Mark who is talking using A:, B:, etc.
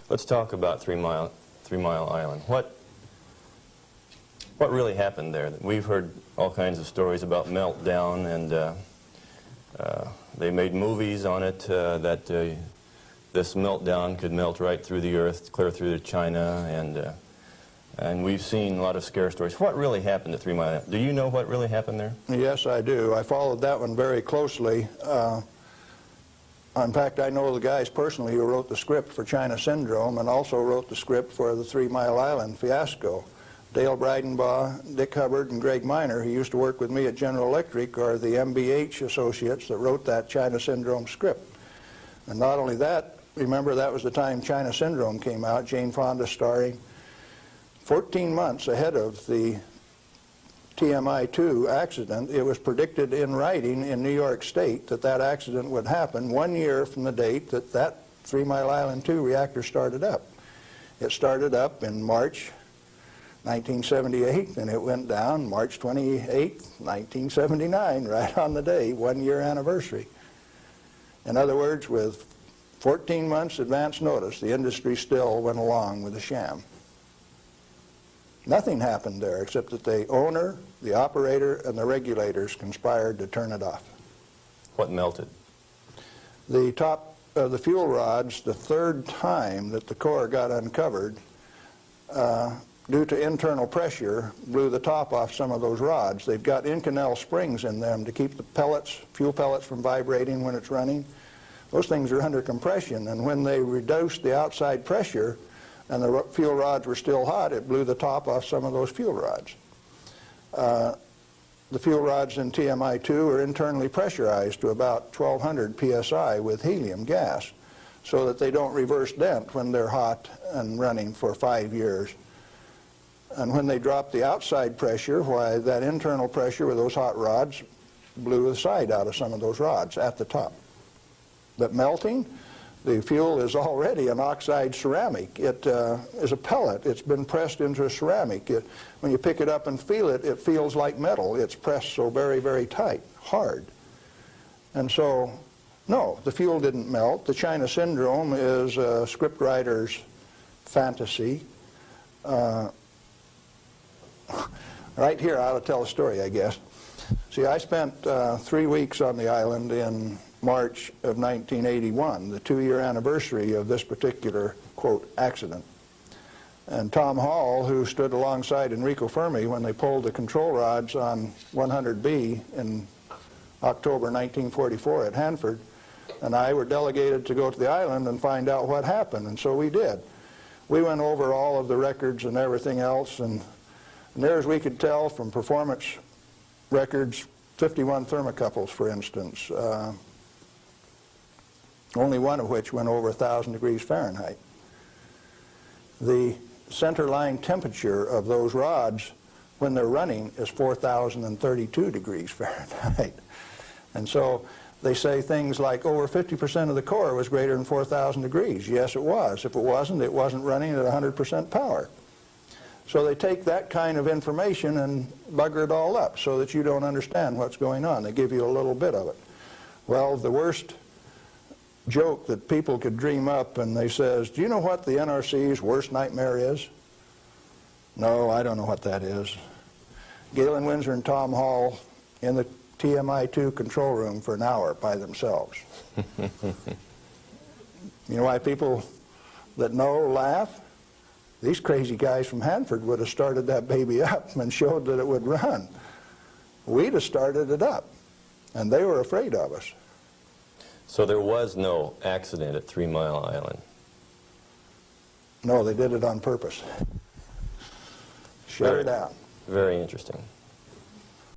A: Let's talk about Three Mile Island. What really happened there? We've heard all kinds of stories about meltdown, and they made movies on it that this meltdown could melt right through the earth, clear through to China, and we've seen a lot of scare stories. What really happened at 3 Mile Island? Do you know what really happened there?
B: Yes, I do. I followed that one very closely. In fact, I know the guys personally who wrote the script for China Syndrome and also wrote the script for the 3 Mile Island fiasco. Dale Bridenbaugh, Dick Hubbard, and Greg Miner, who used to work with me at General Electric, are the MBH associates that wrote that China Syndrome script. And not only that, remember that was the time China Syndrome came out, Jane Fonda starring. 14 months ahead of the TMI 2 accident, it was predicted in writing in New York State that that accident would happen 1 year from the date that that 3 Mile Island 2 reactor started up. It started up in March 1978, and it went down March 28, 1979, right on the day, 1 year anniversary. In other words, with 14 months advance notice, the industry still went along with the sham. Nothing happened there except that the owner, the operator, and the regulators conspired to turn it off.
A: What melted?
B: The top of the fuel rods, the third time that the core got uncovered, due to internal pressure, blew the top off some of those rods. They've got Inconel springs in them to keep the pellets, fuel pellets, from vibrating when it's running. Those things are under compression, and when they reduced the outside pressure and the fuel rods were still hot, it blew the top off some of those fuel rods. The fuel rods in TMI-2 are internally pressurized to about 1200 psi with helium gas so that they don't reverse dent when they're hot and running for 5 years. And when they drop the outside pressure, why, that internal pressure with those hot rods blew the side out of some of those rods at the top. But melting, the fuel is already an oxide ceramic. It is a pellet. It's been pressed into a ceramic. When you pick it up and feel it, it feels like metal. It's pressed so very, very tight, hard. And so, no, the fuel didn't melt. The China Syndrome is a scriptwriter's fantasy. Right here, I ought to tell a story, I guess. See, I spent 3 weeks on the island in March of 1981, the 2-year anniversary of this particular, quote, accident. And Tom Hall, who stood alongside Enrico Fermi when they pulled the control rods on 100B in October 1944 at Hanford, and I were delegated to go to the island and find out what happened, and so we did. We went over all of the records and everything else, and near as we could tell from performance records, 51 thermocouples, for instance, only one of which went over 1,000 degrees Fahrenheit. The center line temperature of those rods when they're running is 4,032 degrees Fahrenheit. And so they say things like over 50% of the core was greater than 4,000 degrees. Yes, it was. If it wasn't running at 100% power. So they take that kind of information and bugger it all up so that you don't understand what's going on. They give you a little bit of it. Well, the worst joke that people could dream up, and they says, do you know what the NRC's worst nightmare is? No, I don't know what that is. Galen Winsor and Tom Hall in the TMI-2 control room for an hour by themselves. You know why people that know laugh? These crazy guys from Hanford would have started that baby up and showed that it would run. We'd have started it up, and they were afraid of us.
A: So there was no accident at 3 Mile Island?
B: No, they did it on purpose. Shut it down.
A: Very interesting.